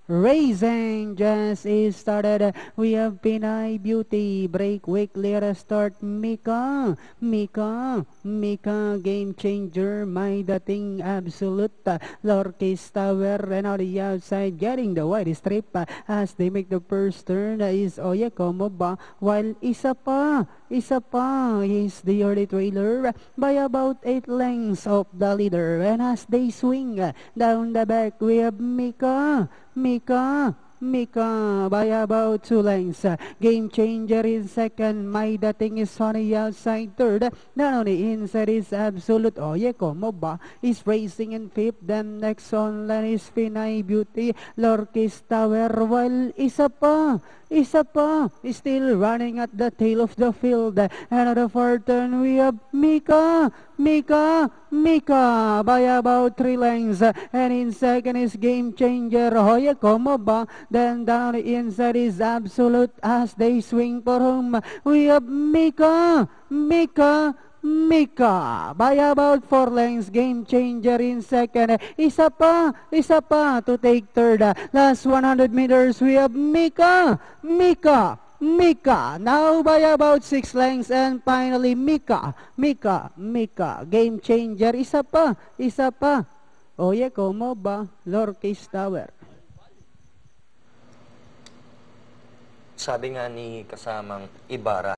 Racing just is started. We have Pinay Beauty. Break weekly start. Mika. Game changer. May dating absolute. Lorkis Tower and on the outside getting the white strip as they make the first turn is Oyakomo ba while isa pa is the early trailer by about 8 lengths of the leader, and as they swing down the back we have Mika by about 2 lengths. Game changer in second. My dating is on the outside third. Not on the inside is Absolute Oyekomo ba is racing in fifth. Then next on line is Pinay Beauty. Lorkis Tower while isa pa is still running at the tail of the field. And on the fourth turn we have Mika by about 3 lengths. And in second is Game Changer Oyekomo ba. Then down the inside is Absolute as they swing for home. We have Mika by about 4 lengths. Game Changer in second. Isa pa to take third. Last 100 meters we have Mika now by about 6 lengths, and finally Mika Game Changer. Isa pa Oyekomo ba Lorkis Tower. Sabi nga ni kasamang Ibarra,